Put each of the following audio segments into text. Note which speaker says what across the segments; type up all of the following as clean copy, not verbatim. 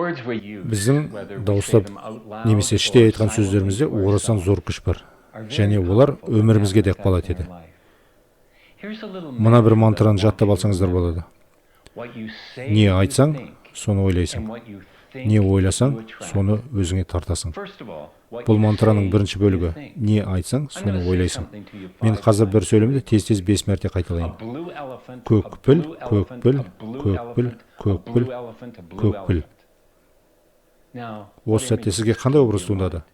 Speaker 1: Біздің дауыстап немесе іштей айтқан сөздерімізде орасан зор күш бар, және олар өмірімізге де ықпал етеді. Мына бір мантраны жаттап алсаңыздар болады. Не айтсаң, соны ойлайсың. Не ойласаң, соны өзіңе тартасың. Бұл мантраның бірінші бөлігі. Не айтсаң, соны ойлайсың. Мен қазір бір сөйлемді тез-тез 5 мәрте қайталайын. Көкпіл, көкпіл, көкпіл, көкпіл, көкпіл. Осы сәтте сізге қандай образ туындады?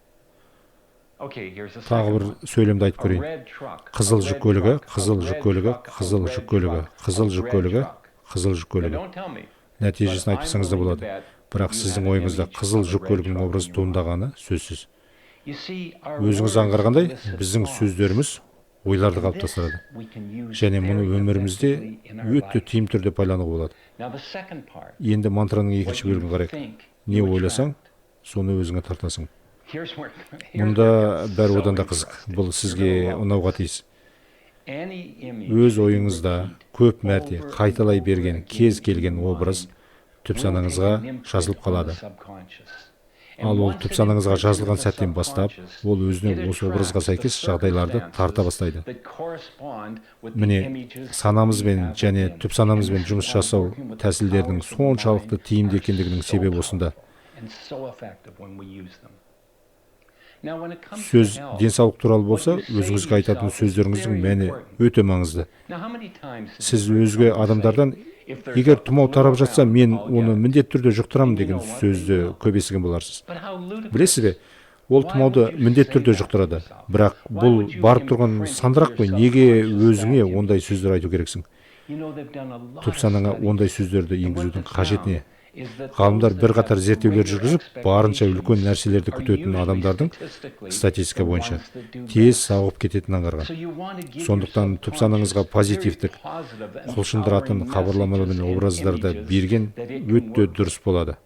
Speaker 1: Тағы бір сөйлемді айтып көрейін. Қызыл жүк көлігі, қызыл жүк көлігі, қызыл жүк көлігі, қызыл жүк көлігі, қызыл жүк көлігі. Нәтижесін айтпасаңыз да болады. Бірақ сіздің ойыңызда қызыл жүк көлігінің образы туындағаны сөзсіз. Өзіңіз аңғарғандай, біздің сөздеріміз ойларды қалыптастырады. Және мұны өмірімізде өте тиімді түрде пайдалануға болады. Енді мантраның екінші бөлігін қарайық. Не ойласаң, соны өзіңе тартасың. Мұнда бәрі одан да қызық. Бұл сізге ұнауға тиіс. Өз ойыңызда көп мәрте қайталай берген кез келген образ түп санаңызға жазылып қалады. Ал ол түп санаңызға жазылған сәттен бастап, ол өзіне осы образға сәйкес жағдайларды тарта бастайды. Міне, санамызбен және түп санамызбен жұмыс жасау тәсілдердің соншалықты тиімді екендігінің себебі осында. Сөз денсаулық туралы болса, өзіңізге айтатын сөздеріңіздің мәні өте маңызды. Сіз өзге адамдардан, егер тұмау тарап жатса, мен оны міндетті түрде жұқтырамын деген сөзді көп естіген боларсыз. Білесіз бе, ол тұмауды міндетті түрде жұқтырады. Бірақ бұл барып тұрған сандырақ қой, неге өзіңе ондай сөздер айту керексің? Түп санаңа ондай сөздерді енгізудің қажет не? Ғалымдар бірқатар зерттеулер жүргізіп, барынша үлкен нәрселерді күтетін адамдардың статистика бойынша тез сауығып кететінін аңғарған. Сондықтан түп санаңызға позитивтік, құлшындыратын хабарламалар мен образдарды берген өте дұрыс болады.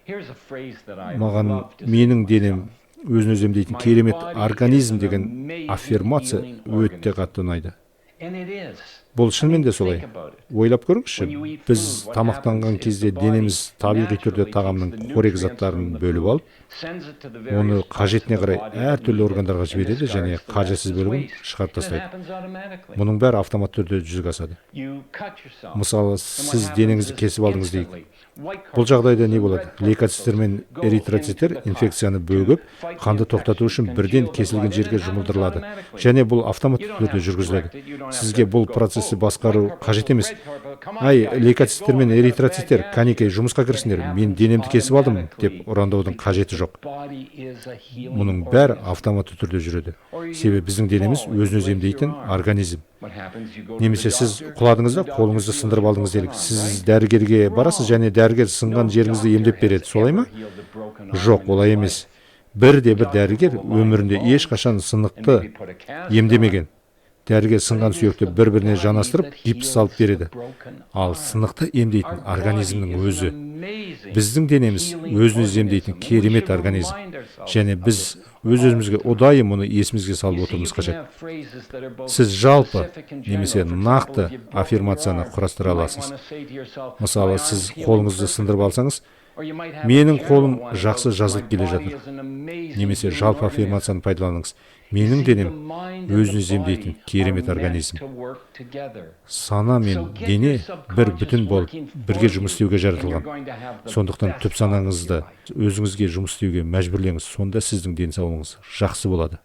Speaker 1: Маған менің денем өзін өзі емдейтін керемет организм деген аффирмация өте қатты ұнайды. Бұл шынымен де солай. Ойлап көріңізші, біз тамақтанған кезде денеміз табиғи түрде тағамның қорек заттарын бөліп алып, оны қажетіне қарай әртүрлі органдарға жібереді және қажетсіз бөлігін шығарып тастайды. Мұның бәрі автомат түрде жүзеге асады. Мысалы, сіз денеңізді кесіп алдыңыз дейік. Бұл жағдайда не болады? Лейкоциттер мен эритроциттер инфекцияны бөгіп, қанды тоқтату үшін бірден кесілген жерге жұмылдырылады. Және бұл автоматты түрде жүргізіледі. Сізге бұл процесті басқару қажет емес. Ай, лейкоциттер мен эритроциттер, кәнекей, жұмысқа кірісіңдер, мен денемді кесіп алдым деп ұрандаудың қажеті жоқ. Мұның бәрі автоматты түрде жүреді. Себебі біздің денеміз өзін-өзі емдейтін организм. Немесе сіз құладыңыз да қолыңызды сындырып алдыңыз делік. Сіз дәрігерге барасыз және дәрігер сынған жеріңізді емдеп береді, солай ма? Жоқ, олай емес. Бірде-бір дәрігер өмірінде ешқашан сынықты емдемеген. Дәрігер сынған сүйекті бір-біріне жанастырып, гипс салып береді. Ал сынықты емдейтін организмнің өзі. Біздің денеміз өзін-өзі емдейтін керемет организм. Және біз өз-өзімізге ұдайы мұны есімізге салып отырмыз қажет. Сіз жалпы немесе нақты аффирмацияны құрастыра аласыз. Мысалы, сіз қолыңызды сындырып алсаңыз, менің қолым жақсы жазылып келе жатыр. Немесе жалпы аффирмацияны пайдаланыңыз. Менің денем өзін-өзі емдейтін керемет организм. Сана мен дене бір бүтін болып, бірге жұмыс істеуге жаратылған. Сондықтан түп санаңызды өзіңізге жұмыс істеуге мәжбүрлеңіз, сонда сіздің денсаулығыңыз жақсы болады.